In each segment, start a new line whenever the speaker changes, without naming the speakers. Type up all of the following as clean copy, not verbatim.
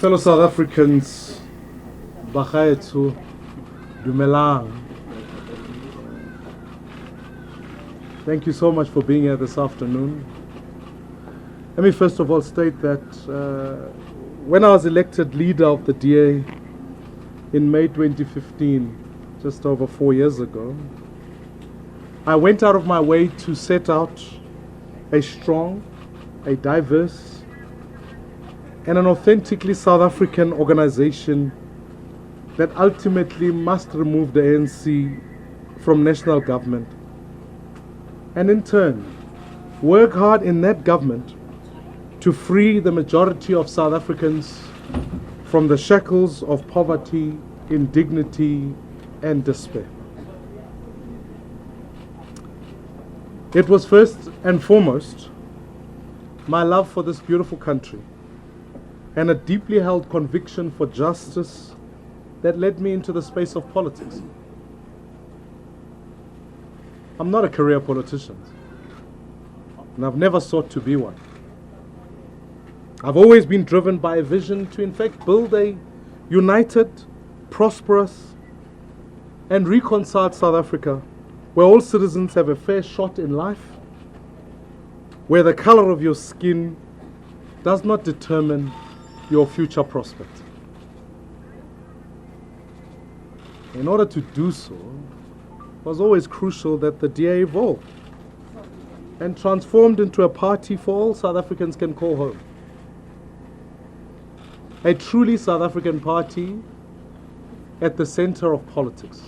Fellow South Africans, Bagaetsu, Dumelang. Thank you so much for being here this afternoon. Let me first of all state that when I was elected leader of the DA in May 2015, just over 4 years ago, I went out of my way to set out a strong, a diverse, and an authentically South African organization that ultimately must remove the ANC from national government, and in turn work hard in that government to free the majority of South Africans from the shackles of poverty, indignity, and despair. It was first and foremost my love for this beautiful country and a deeply held conviction for justice that led me into the space of politics. I'm not a career politician, and I've never sought to be one. I've always been driven by a vision to in fact build a united, prosperous, and reconciled South Africa where all citizens have a fair shot in life, where the color of your skin does not determine your future prospects. In order to do so, it was always crucial that the DA evolved and transformed into a party for all South Africans can call home. A truly South African party at the center of politics.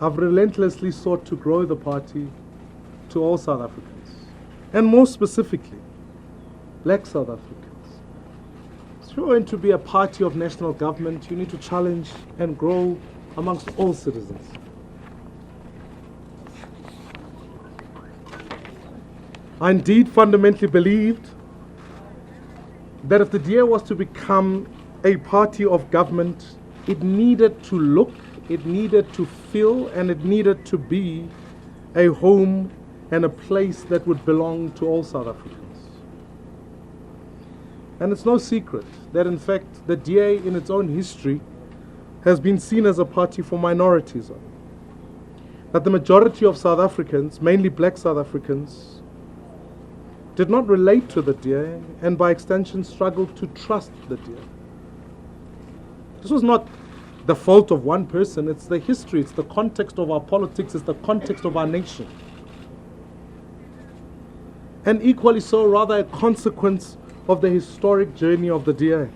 I've relentlessly sought to grow the party to all South Africans, and more specifically, Black South Africans. If you're going to be a party of national government, you need to challenge and grow amongst all citizens. I indeed fundamentally believed that if the DA was to become a party of government, it needed to look, it needed to feel, and it needed to be a home and a place that would belong to all South Africans. And it's no secret that in fact the DA in its own history has been seen as a party for minorities. That the majority of South Africans, mainly Black South Africans, did not relate to the DA and by extension struggled to trust the DA. This was not the fault of one person, it's the history, it's the context of our politics, it's the context of our nation. And equally so, rather a consequence of the historic journey of the DA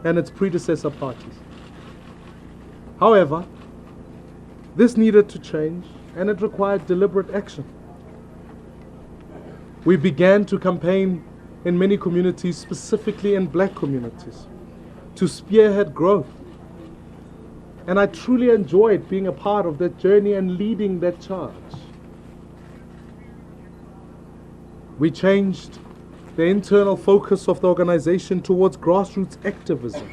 and its predecessor parties. However, this needed to change and it required deliberate action. We began to campaign in many communities, specifically in Black communities, to spearhead growth. And I truly enjoyed being a part of that journey and leading that charge. We changed the internal focus of the organization towards grassroots activism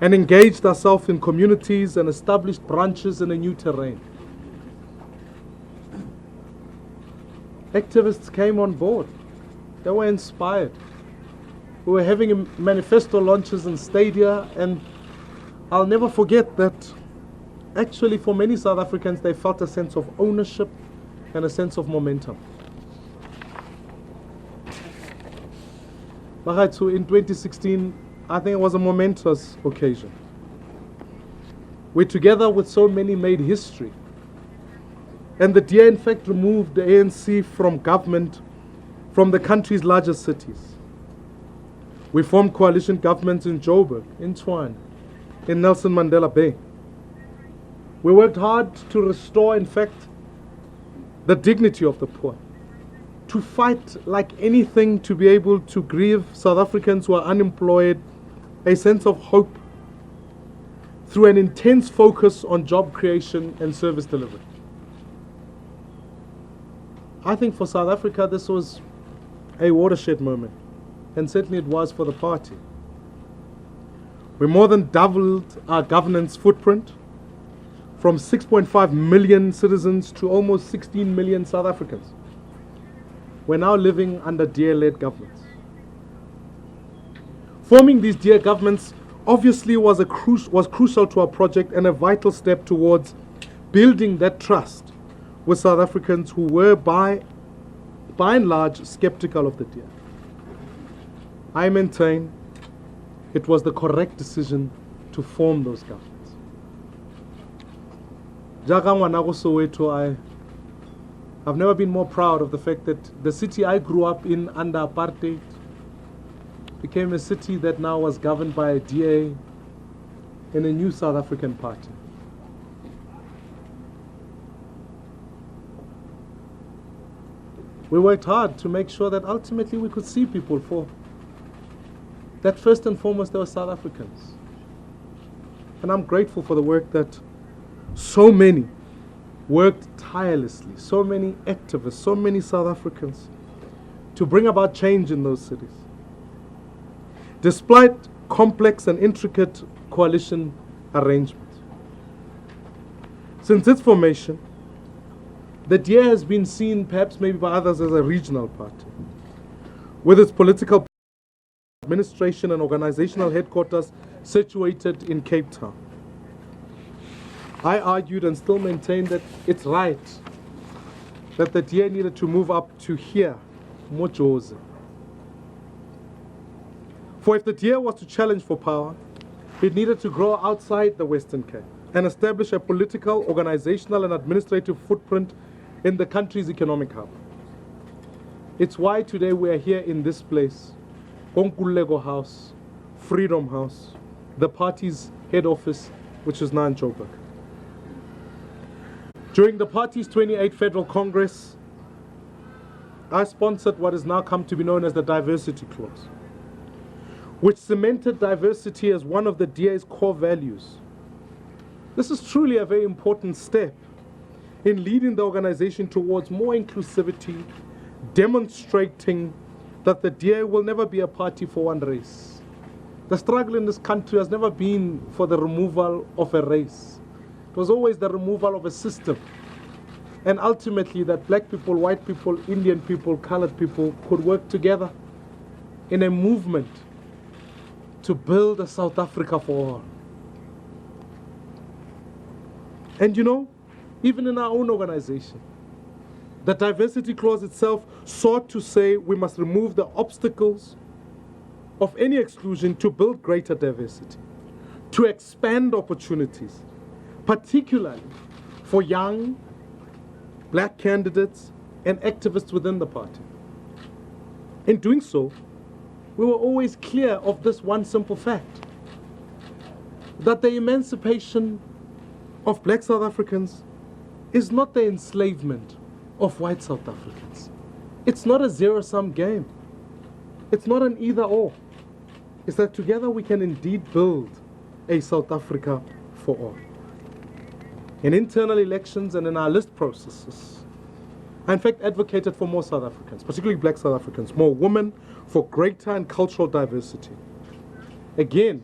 and engaged ourselves in communities and established branches in a new terrain. Activists came on board. They were inspired. We were having manifesto launches in stadia, and I'll never forget that actually for many South Africans they felt a sense of ownership and a sense of momentum. So in 2016, I think it was a momentous occasion. We together with so many made history. And the DA in fact removed the ANC from government from the country's largest cities. We formed coalition governments in Joburg, in Tshwane, in Nelson Mandela Bay. We worked hard to restore, in fact, the dignity of the poor, to fight like anything to be able to give South Africans who are unemployed a sense of hope through an intense focus on job creation and service delivery. I think for South Africa this was a watershed moment, and certainly it was for the party. We more than doubled our governance footprint from 6.5 million citizens to almost 16 million South Africans. We're now living under DA-led governments. Forming these DA governments obviously was crucial to our project and a vital step towards building that trust with South Africans who were by and large skeptical of the DA. I maintain it was the correct decision to form those governments. I've never been more proud of the fact that the city I grew up in under apartheid became a city that now was governed by a DA in a new South African party. We worked hard to make sure that ultimately we could see people for that first and foremost they were South Africans. And I'm grateful for the work that so many worked tirelessly, so many activists, so many South Africans to bring about change in those cities. Despite complex and intricate coalition arrangements. Since its formation, the DA has been seen, perhaps maybe by others, as a regional party, with its political administration and organizational headquarters situated in Cape Town. I argued and still maintain that it's right that the DA needed to move up to here, Mojozi. For if the DA was to challenge for power, it needed to grow outside the Western Cape and establish a political, organizational, and administrative footprint in the country's economic hub. It's why today we are here in this place, Nkululeko House, Freedom House, the party's head office, which is now in Joburg. During the party's 28th Federal Congress, I sponsored what has now come to be known as the Diversity Clause, which cemented diversity as one of the DA's core values. This is truly a very important step in leading the organization towards more inclusivity, demonstrating that the DA will never be a party for one race. The struggle in this country has never been for the removal of a race. It was always the removal of a system. And ultimately that black people, white people, Indian people, colored people could work together in a movement to build a South Africa for all. And you know, even in our own organization, the diversity clause itself sought to say we must remove the obstacles of any exclusion to build greater diversity, to expand opportunities, particularly for young black candidates and activists within the party. In doing so, we were always clear of this one simple fact, that the emancipation of black South Africans is not the enslavement of white South Africans. It's not a zero-sum game. It's not an either-or. It's that together we can indeed build a South Africa for all. In internal elections and in our list processes, I in fact advocated for more South Africans, particularly black South Africans, more women, for greater and cultural diversity. Again,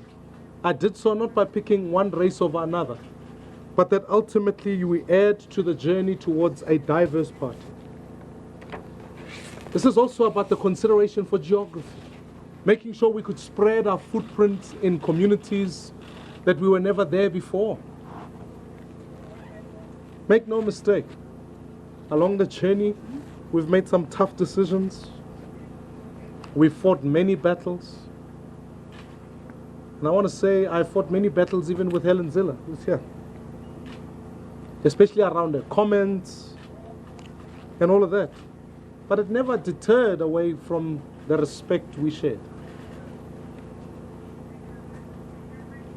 I did so not by picking one race over another, but that ultimately we add to the journey towards a diverse party. This is also about the consideration for geography, making sure we could spread our footprint in communities that we were never there before. Make no mistake, along the journey, we've made some tough decisions. We've fought many battles. And I want to say I fought many battles even with Helen Ziller, who's here. Especially around her comments and all of that. But it never deterred away from the respect we shared.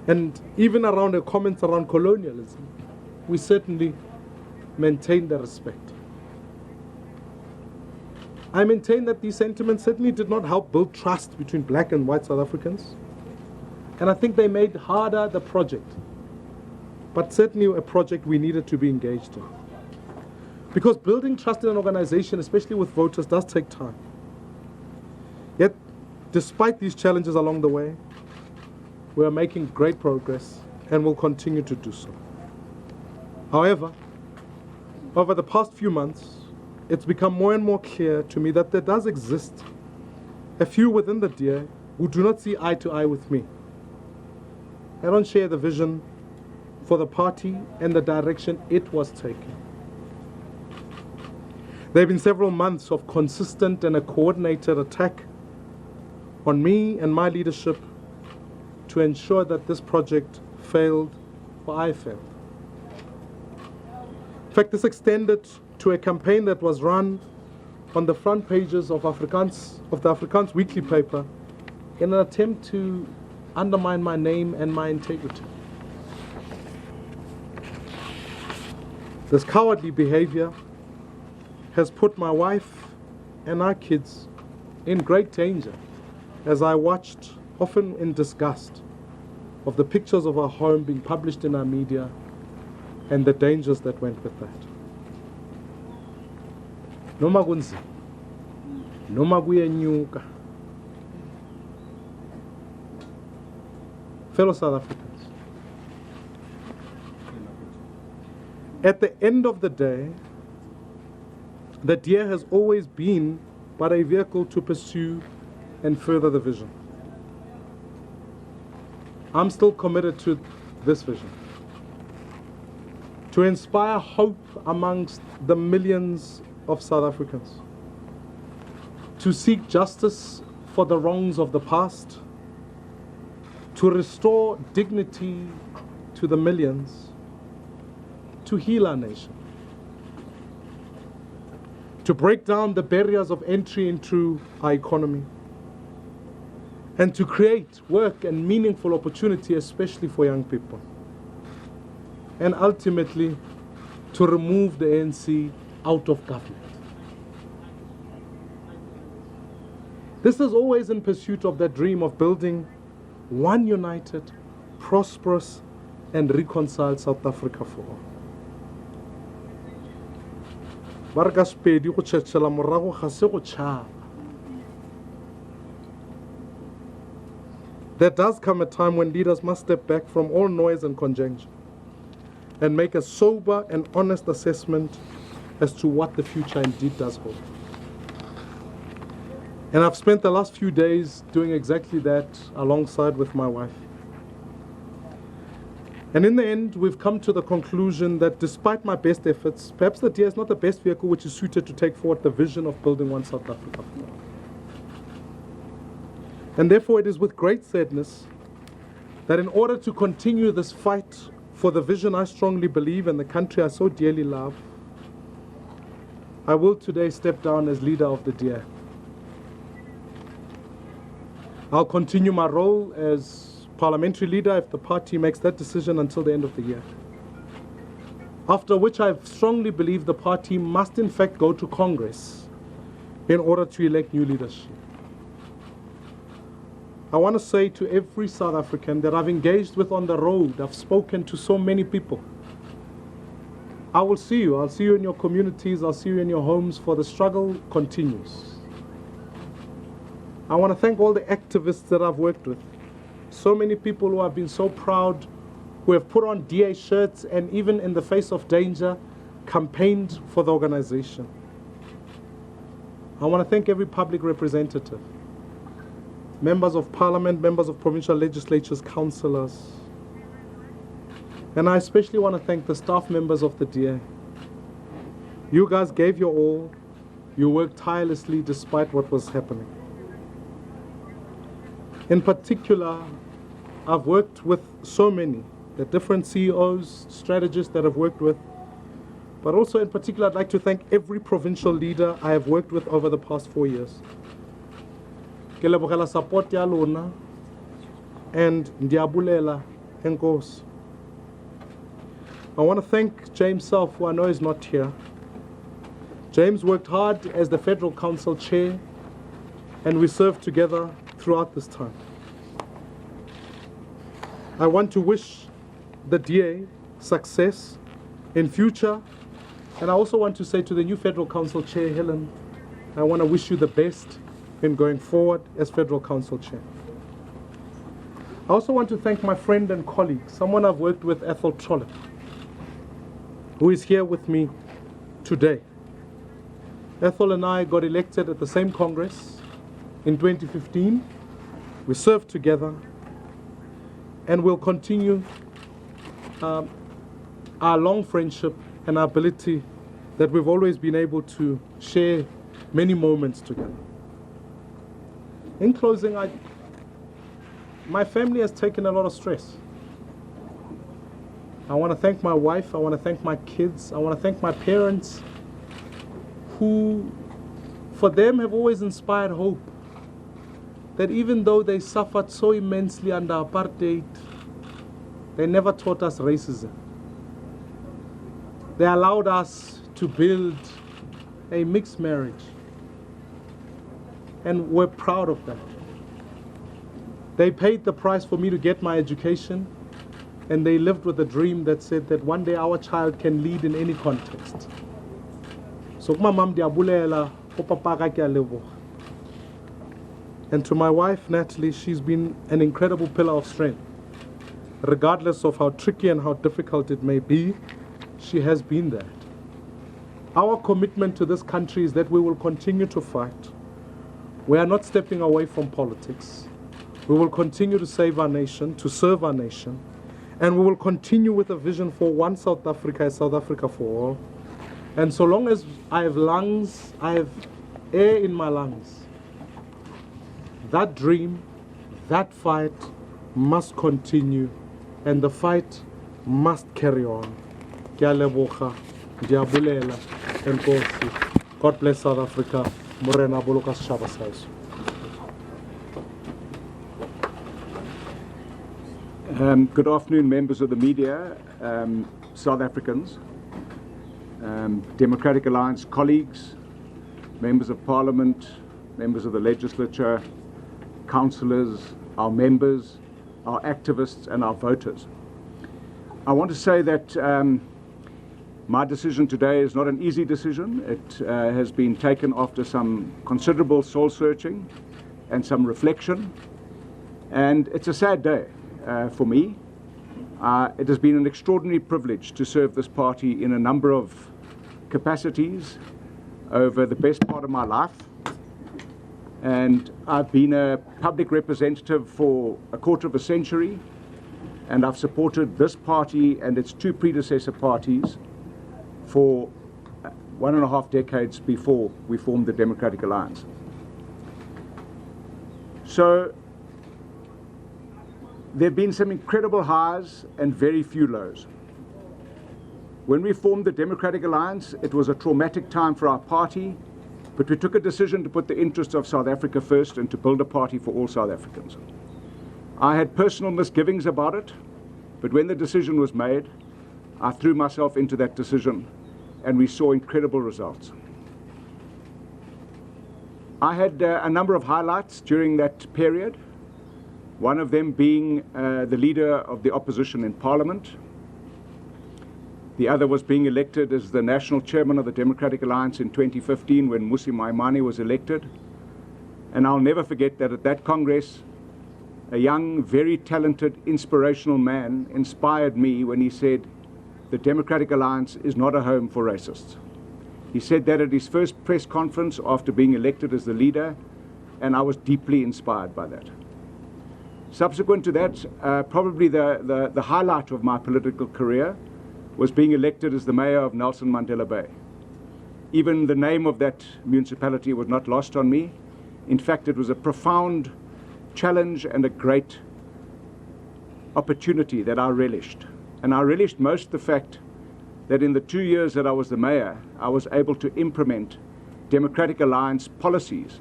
And even around her comments around colonialism, we certainly maintained the respect. I maintain that these sentiments certainly did not help build trust between black and white South Africans. And I think they made harder the project. But certainly a project we needed to be engaged in. Because building trust in an organization, especially with voters, does take time. Yet, despite these challenges along the way, we are making great progress and will continue to do so. However, over the past few months, it's become more and more clear to me that there does exist a few within the DA who do not see eye to eye with me. I don't share the vision for the party and the direction it was taking. There have been several months of consistent and a coordinated attack on me and my leadership to ensure that this project failed or I failed. In fact, this extended to a campaign that was run on the front pages of the Afrikaans weekly paper in an attempt to undermine my name and my integrity. This cowardly behavior has put my wife and our kids in great danger as I watched, often in disgust, of the pictures of our home being published in our media and the dangers that went with that. Noma kunzi, noma kuyenyuka. Fellow South Africans, at the end of the day, the DA has always been but a vehicle to pursue and further the vision. I'm still committed to this vision, to inspire hope amongst the millions of South Africans, to seek justice for the wrongs of the past, to restore dignity to the millions, to heal our nation, to break down the barriers of entry into our economy, and to create work and meaningful opportunity, especially for young people, and ultimately to remove the ANC out of government. This is always in pursuit of that dream of building one united, prosperous, and reconciled South Africa for all. There does come a time when leaders must step back from all noise and conjecture and make a sober and honest assessment as to what the future indeed does hold. And I've spent the last few days doing exactly that alongside with my wife. And in the end, we've come to the conclusion that despite my best efforts, perhaps the DA is not the best vehicle which is suited to take forward the vision of building one South Africa. And therefore it is with great sadness that in order to continue this fight for the vision I strongly believe and the country I so dearly love, I will today step down as leader of the DA. I'll continue my role as parliamentary leader if the party makes that decision until the end of the year. After which I strongly believe the party must in fact go to Congress in order to elect new leadership. I want to say to every South African that I've engaged with on the road, I've spoken to so many people. I will see you. I'll see you in your communities. I'll see you in your homes, for the struggle continues. I want to thank all the activists that I've worked with. So many people who have been so proud, who have put on DA shirts and even in the face of danger, campaigned for the organization. I want to thank every public representative, members of parliament, members of provincial legislatures, councillors. And I especially want to thank the staff members of the DA. You guys gave your all. You worked tirelessly despite what was happening. In particular, I've worked with so many, the different CEOs, strategists that I've worked with. But also in particular, I'd like to thank every provincial leader I have worked with over the past 4 years. Ke lebogela support ya lona and ndiabulela enkosi. I want to thank James Self, who I know is not here. James worked hard as the Federal Council Chair, and we served together throughout this time. I want to wish the DA success in future, and I also want to say to the new Federal Council Chair, Helen, I want to wish you the best in going forward as Federal Council Chair. I also want to thank my friend and colleague, someone I've worked with, Ethel Trollip, who is here with me today. Ethel and I got elected at the same Congress in 2015, We serve together, and we'll continue our long friendship and our ability that we've always been able to share many moments together. In closing, my family has taken a lot of stress. I want to thank my wife, I want to thank my kids, I want to thank my parents, who, for them, have always inspired hope. That even though they suffered so immensely under apartheid, they never taught us racism. They allowed us to build a mixed marriage, and we're proud of that. They paid the price for me to get my education, and they lived with a dream that said that one day our child can lead in any context. So my mom diabulela, papa ka ke a leboga. And to my wife, Natalie, she's been an incredible pillar of strength. Regardless of how tricky and how difficult it may be, she has been there. Our commitment to this country is that we will continue to fight. We are not stepping away from politics. We will continue to save our nation, to serve our nation, and we will continue with a vision for one South Africa, a South Africa for all. And so long as I have lungs, I have air in my lungs, that dream, that fight must continue, and the fight must carry on. Ke a leboga, diabulela, enkosi. God bless South Africa. Morena boloka setjhaba sa heso.
Good afternoon, members of the media, South Africans, Democratic Alliance colleagues, members of Parliament, members of the legislature, councillors, our members, our activists, and our voters. I want to say that my decision today is not an easy decision. It has been taken after some considerable soul searching and some reflection, and it's a sad day for me. It has been an extraordinary privilege to serve this party in a number of capacities over the best part of my life. And I've been a public representative for a quarter of a century, and I've supported this party and its two predecessor parties for 1.5 decades before we formed the Democratic Alliance. So there have been some incredible highs and very few lows. When we formed the Democratic Alliance, it was a traumatic time for our party, but we took a decision to put the interests of South Africa first and to build a party for all South Africans. I had personal misgivings about it, but when the decision was made, I threw myself into that decision, and we saw incredible results. I had a number of highlights during that period, one of them being the leader of the opposition in Parliament. The other was being elected as the national chairman of the Democratic Alliance in 2015 when Mmusi Maimane was elected. And I'll never forget that at that Congress, a young, very talented, inspirational man inspired me when he said, "The Democratic Alliance is not a home for racists." He said that at his first press conference after being elected as the leader, and I was deeply inspired by that. Subsequent to that, probably the highlight of my political career was being elected as the mayor of Nelson Mandela Bay. Even the name of that municipality was not lost on me. In fact, it was a profound challenge and a great opportunity that I relished. And I relished most the fact that in the 2 years that I was the mayor, I was able to implement Democratic Alliance policies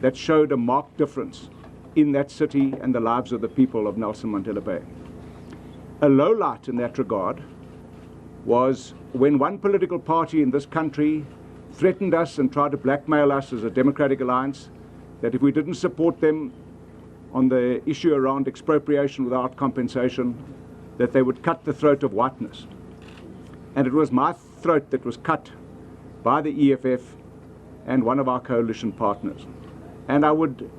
that showed a marked difference in that city and the lives of the people of Nelson Mandela Bay. A low light in that regard was when one political party in this country threatened us and tried to blackmail us as a Democratic Alliance, that if we didn't support them on the issue around expropriation without compensation, that they would cut the throat of whiteness. And it was my throat that was cut by the EFF and one of our coalition partners. And I would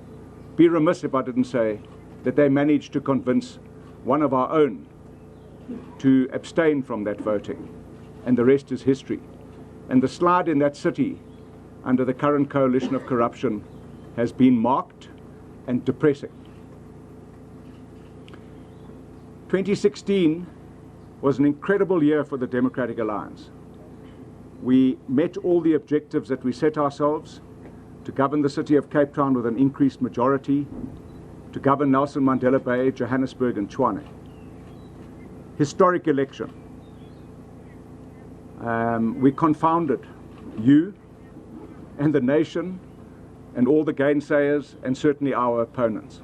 be remiss if I didn't say that they managed to convince one of our own to abstain from that voting, and the rest is history. And the slide in that city under the current coalition of corruption has been marked and depressing. 2016 was an incredible year for the Democratic Alliance. We met all the objectives that we set ourselves: to govern the city of Cape Town with an increased majority, to govern Nelson Mandela Bay, Johannesburg and Tshwane. Historic election. We confounded you and the nation and all the gainsayers and certainly our opponents.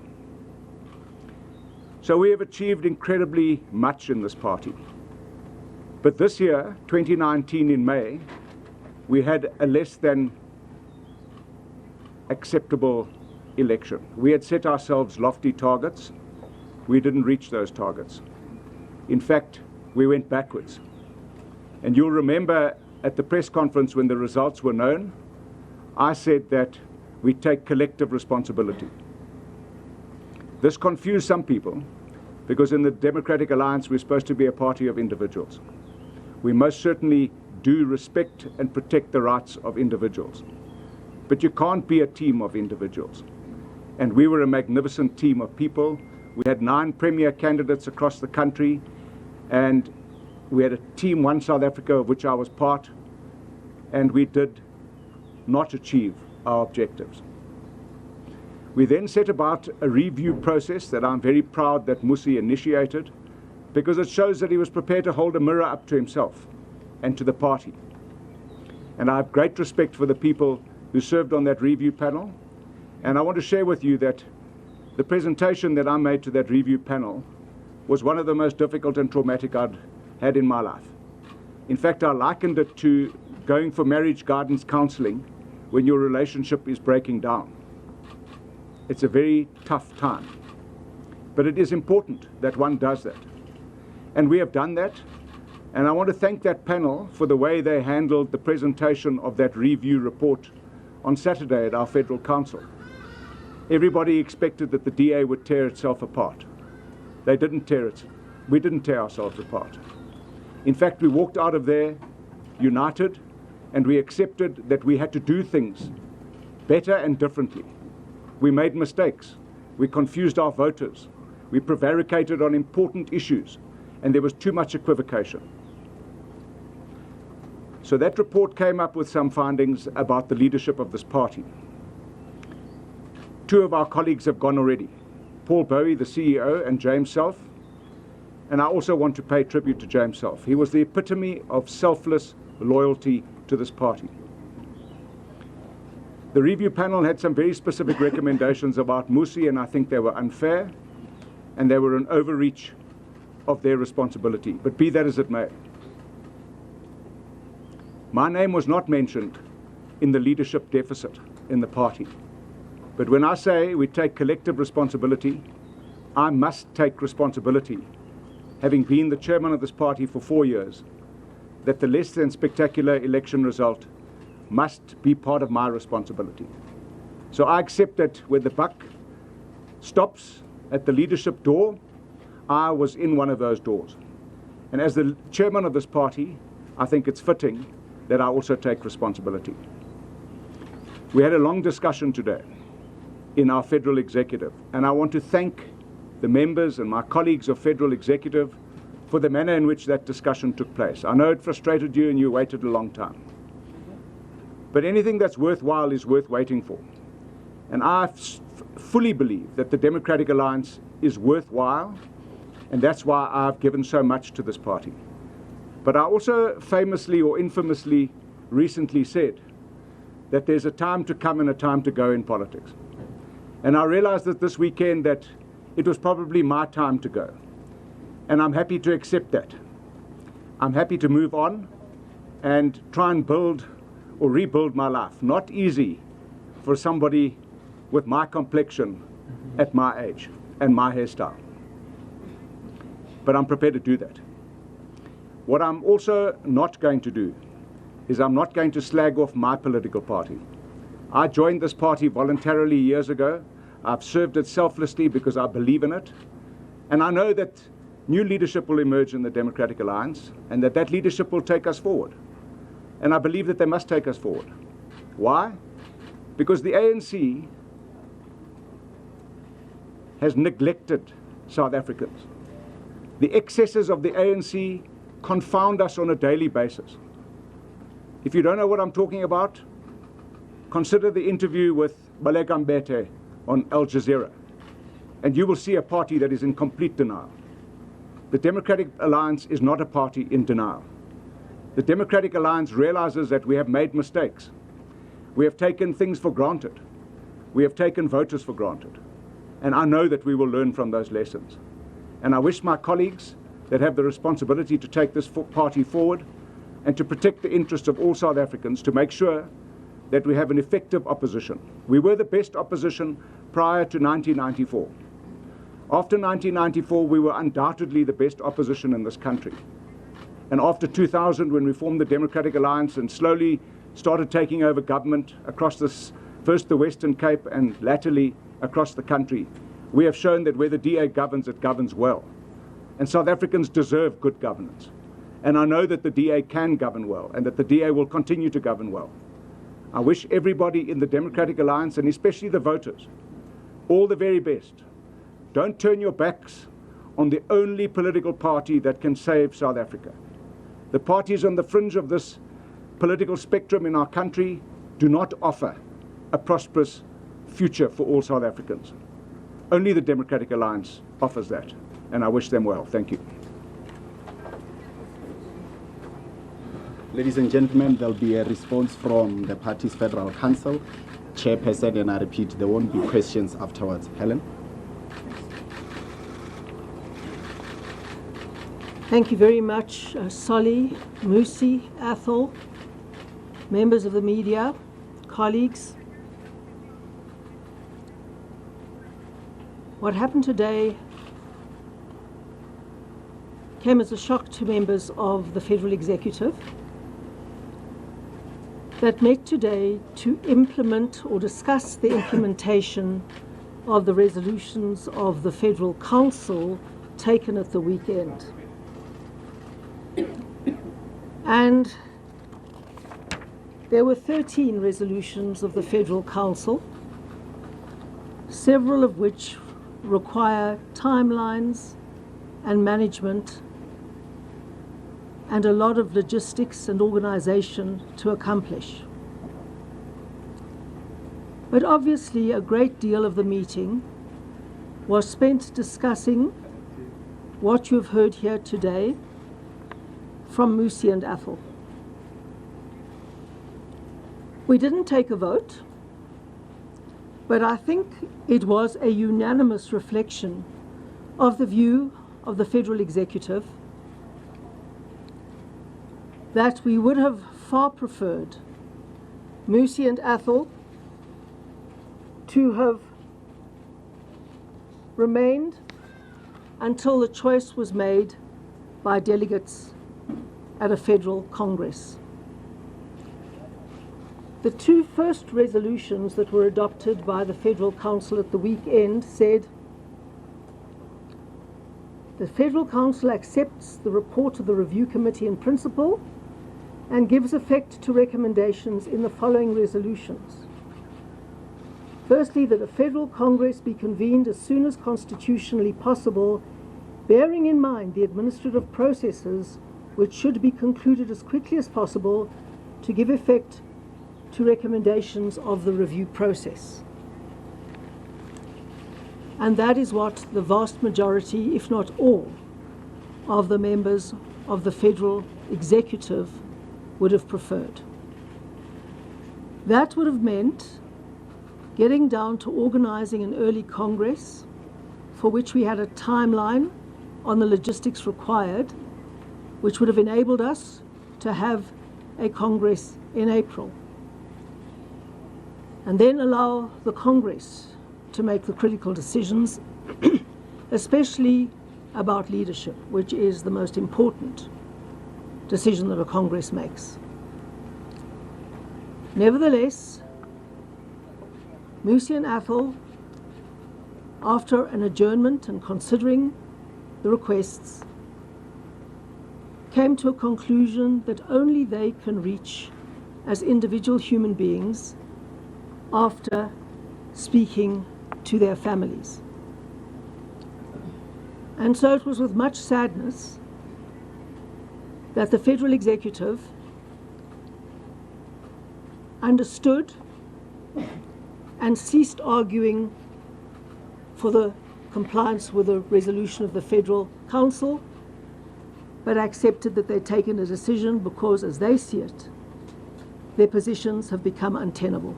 So we have achieved incredibly much in this party. But this year, 2019 in May, we had a less than acceptable election. We had set ourselves lofty targets. We didn't reach those targets. In fact, we went backwards. And you'll remember at the press conference when the results were known, I said that we take collective responsibility. This confused some people because in the Democratic Alliance we're supposed to be a party of individuals. We most certainly do respect and protect the rights of individuals. But you can't be a team of individuals. And we were a magnificent team of people. We had 9 premier candidates across the country, and we had a team, One South Africa, of which I was part, and we did not achieve our objectives. We then set about a review process that I'm very proud that Mmusi initiated, because it shows that he was prepared to hold a mirror up to himself and to the party. And I have great respect for the people who served on that review panel. And I want to share with you that the presentation that I made to that review panel was one of the most difficult and traumatic I'd had in my life. In fact, I likened it to going for marriage guidance counseling when your relationship is breaking down. It's a very tough time. But it is important that one does that. And we have done that. And I want to thank that panel for the way they handled the presentation of that review report on Saturday at our Federal Council. Everybody expected that the DA would tear itself apart. They didn't tear it. We didn't tear ourselves apart. In fact, we walked out of there united, and we accepted that we had to do things better and differently. We made mistakes. We confused our voters. We prevaricated on important issues, and there was too much equivocation. So that report came up with some findings about the leadership of this party. 2 of our colleagues have gone already, Paul Bowie, the CEO, and James Self. And I also want to pay tribute to James Self. He was the epitome of selfless loyalty to this party. The review panel had some very specific recommendations about Mmusi, and I think they were unfair, and they were an overreach of their responsibility. But be that as it may, my name was not mentioned in the leadership deficit in the party. But when I say we take collective responsibility, I must take responsibility, having been the chairman of this party for 4 years, that the less than spectacular election result must be part of my responsibility. So I accept that when the buck stops at the leadership door, I was in one of those doors. And as the chairman of this party, I think it's fitting that I also take responsibility. We had a long discussion today in our federal executive, and I want to thank the members and my colleagues of federal executive for the manner in which that discussion took place. I know it frustrated you and you waited a long time. But anything that's worthwhile is worth waiting for. And I fully believe that the Democratic Alliance is worthwhile, and that's why I've given so much to this party. But I also famously or infamously recently said that there's a time to come and a time to go in politics. And I realized that this weekend that it was probably my time to go. And I'm happy to accept that. I'm happy to move on and try and build or rebuild my life. Not easy for somebody with my complexion at my age and my hairstyle. But I'm prepared to do that. What I'm also not going to do is I'm not going to slag off my political party. I joined this party voluntarily years ago. I've served it selflessly because I believe in it. And I know that new leadership will emerge in the Democratic Alliance and that leadership will take us forward. And I believe that they must take us forward. Why? Because the ANC has neglected South Africans. The excesses of the ANC confound us on a daily basis. If you don't know what I'm talking about, consider the interview with Baleka Mbete on Al Jazeera, and you will see a party that is in complete denial. The Democratic Alliance is not a party in denial. The Democratic Alliance realizes that we have made mistakes. We have taken things for granted. We have taken voters for granted. And I know that we will learn from those lessons. And I wish my colleagues that have the responsibility to take this party forward and to protect the interests of all South Africans, to make sure that we have an effective opposition. We were the best opposition prior to 1994. After 1994, we were undoubtedly the best opposition in this country. And after 2000, when we formed the Democratic Alliance and slowly started taking over government across this, first the Western Cape and latterly across the country, we have shown that where the DA governs, it governs well. And South Africans deserve good governance. And I know that the DA can govern well and that the DA will continue to govern well. I wish everybody in the Democratic Alliance, and especially the voters, all the very best. Don't turn your backs on the only political party that can save South Africa. The parties on the fringe of this political spectrum in our country do not offer a prosperous future for all South Africans. Only the Democratic Alliance offers that, and I wish them well. Thank you.
Ladies and gentlemen, there'll be a response from the party's Federal Council, Chairperson, and I repeat, there won't be questions afterwards. Helen?
Thank you very much, Solly, Mmusi, Athol, members of the media, colleagues. What happened today came as a shock to members of the Federal Executive that met today to implement or discuss the implementation of the resolutions of the Federal Council taken at the weekend. And there were 13 resolutions of the Federal Council, several of which require timelines and management and a lot of logistics and organization to accomplish. But obviously a great deal of the meeting was spent discussing what you've heard here today from Mmusi and Athol. We didn't take a vote, but I think it was a unanimous reflection of the view of the Federal Executive that we would have far preferred Mmusi and Athol to have remained until the choice was made by delegates at a federal Congress. The two first resolutions that were adopted by the Federal Council at the weekend said, the Federal Council accepts the report of the Review Committee in principle and gives effect to recommendations in the following resolutions. Firstly, that a Federal Congress be convened as soon as constitutionally possible, bearing in mind the administrative processes which should be concluded as quickly as possible to give effect to recommendations of the review process. And that is what the vast majority, if not all, of the members of the Federal Executive would have preferred. That would have meant getting down to organizing an early Congress for which we had a timeline on the logistics required, which would have enabled us to have a Congress in April. And then allow the Congress to make the critical decisions, especially about leadership, which is the most important decision that a Congress makes. Nevertheless, Mmusi and Athol, after an adjournment and considering the requests, came to a conclusion that only they can reach as individual human beings after speaking to their families. And so it was with much sadness that the Federal Executive understood and ceased arguing for the compliance with the resolution of the Federal Council, but accepted that they'd taken a decision because, as they see it, their positions have become untenable.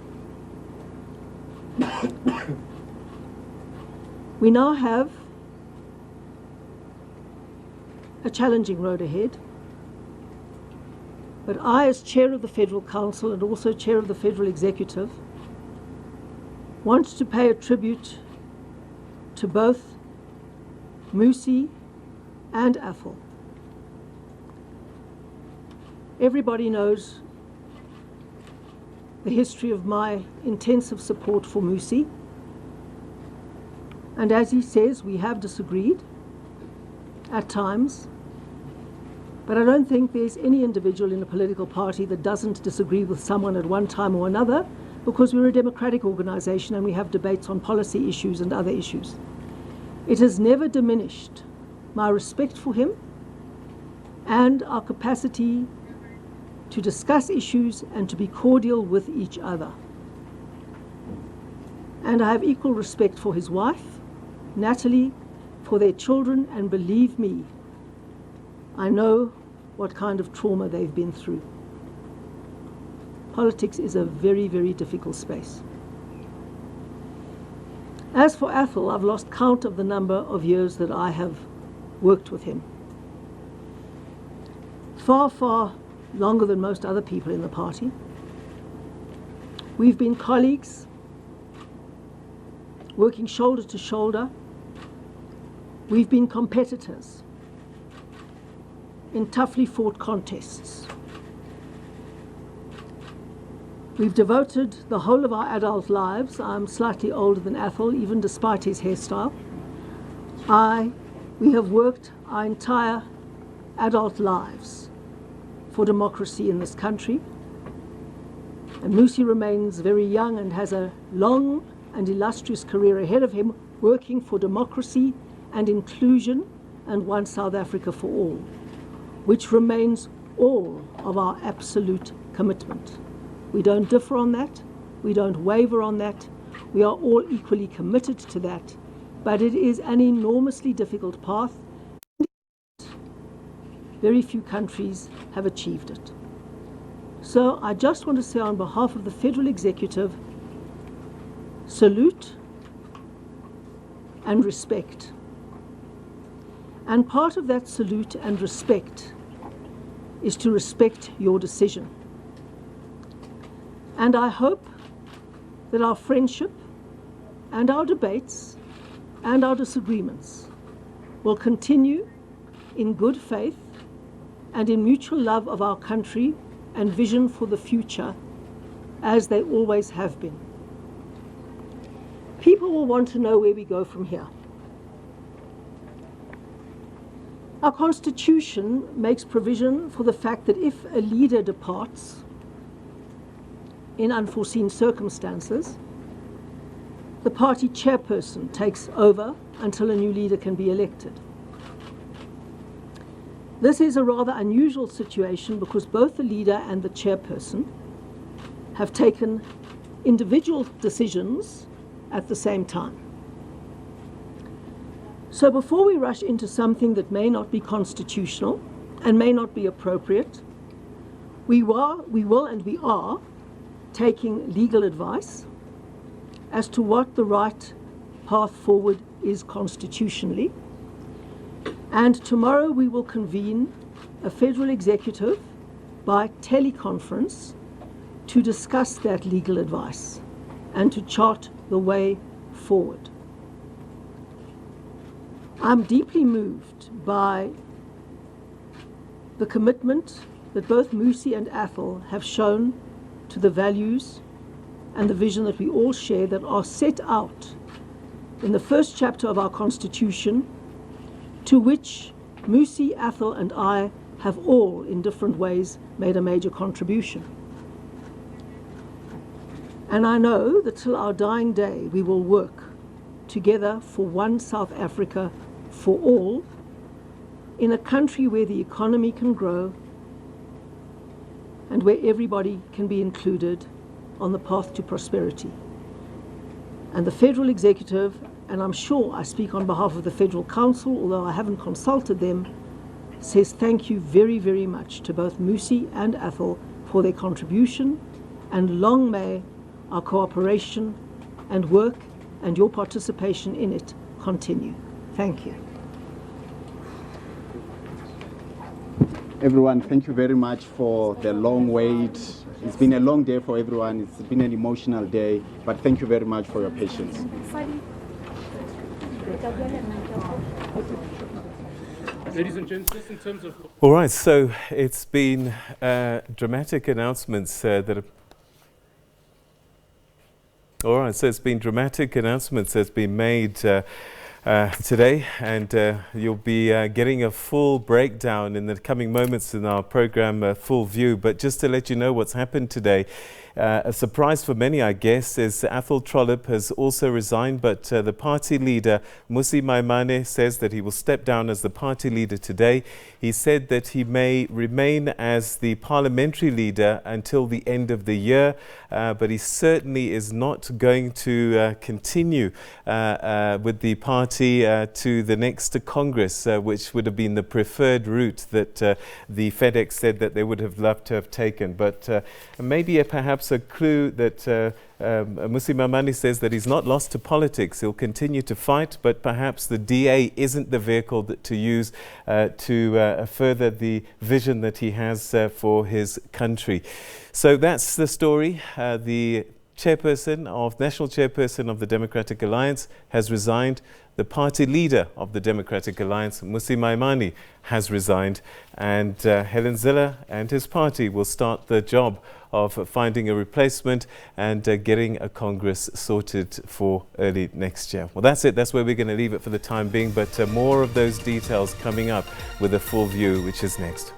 We now have a challenging road ahead, but I, as Chair of the Federal Council and also Chair of the Federal Executive, want to pay a tribute to both Mmusi and Athol. Everybody knows the history of my intensive support for Mmusi, and as he says, we have disagreed at times, but I don't think there's any individual in a political party that doesn't disagree with someone at one time or another, because we're a democratic organisation and we have debates on policy issues and other issues. It has never diminished my respect for him and our capacity to discuss issues and to be cordial with each other. And I have equal respect for his wife, Natalie, for their children, and believe me, I know what kind of trauma they've been through. Politics is a very, very difficult space. As for Athol, I've lost count of the number of years that I have worked with him. Far, far longer than most other people in the party. We've been colleagues, working shoulder to shoulder. We've been competitors in toughly fought contests. We've devoted the whole of our adult lives. I'm slightly older than Athol, even despite his hairstyle. We have worked our entire adult lives for democracy in this country. And Mmusi remains very young and has a long and illustrious career ahead of him, working for democracy and inclusion and one South Africa for all, which remains all of our absolute commitment. We don't differ on that. We don't waver on that. We are all equally committed to that. But it is an enormously difficult path. Very few countries have achieved it. So I just want to say on behalf of the Federal Executive, salute and respect. And part of that salute and respect is to respect your decision. And I hope that our friendship and our debates and our disagreements will continue in good faith and in mutual love of our country and vision for the future, as they always have been. People will want to know where we go from here. Our Constitution makes provision for the fact that if a leader departs in unforeseen circumstances, the party chairperson takes over until a new leader can be elected. This is a rather unusual situation because both the leader and the chairperson have taken individual decisions at the same time. So before we rush into something that may not be constitutional and may not be appropriate, we are taking legal advice as to what the right path forward is constitutionally. And tomorrow we will convene a Federal Executive by teleconference to discuss that legal advice and to chart the way forward. I'm deeply moved by the commitment that both Mmusi and Athol have shown to the values and the vision that we all share that are set out in the first chapter of our Constitution, to which Mmusi, Athol and I have all in different ways made a major contribution. And I know that till our dying day we will work together for one South Africa for all in a country where the economy can grow and where everybody can be included on the path to prosperity. And the Federal Executive, and I'm sure I speak on behalf of the Federal Council, although I haven't consulted them, says thank you very, very much to both Mmusi and Athol for their contribution, and long may our cooperation and work and your participation in it continue. Thank you.
Everyone, thank you very much for the long wait. It's been a long day for everyone. It's been an emotional day, but thank you very much for your patience.
Ladies and gents, just in terms of...
All right, so it's been dramatic announcements All right, so it's been dramatic announcements that's been made today, and you'll be getting a full breakdown in the coming moments in our program, Full View. But just to let you know what's happened today, a surprise for many, I guess, is Athol Trollip has also resigned, but the party leader, Mmusi Maimane, says that he will step down as the party leader today. He said that he may remain as the parliamentary leader until the end of the year, but he certainly is not going to continue with the party to the next Congress, which would have been the preferred route that the FedEx said that they would have loved to have taken. But maybe perhaps a clue that Mmusi Maimane says that he's not lost to politics. He'll continue to fight, but perhaps the DA isn't the vehicle to use to further the vision that he has for his country. So that's the story. The national chairperson of the Democratic Alliance has resigned. The party leader of the Democratic Alliance, Mmusi Maimane, has resigned, and Helen Zille and his party will start the job of finding a replacement and getting a Congress sorted for early next year. Well, that's it. That's where we're going to leave it for the time being, but more of those details coming up with a Full View, which is next.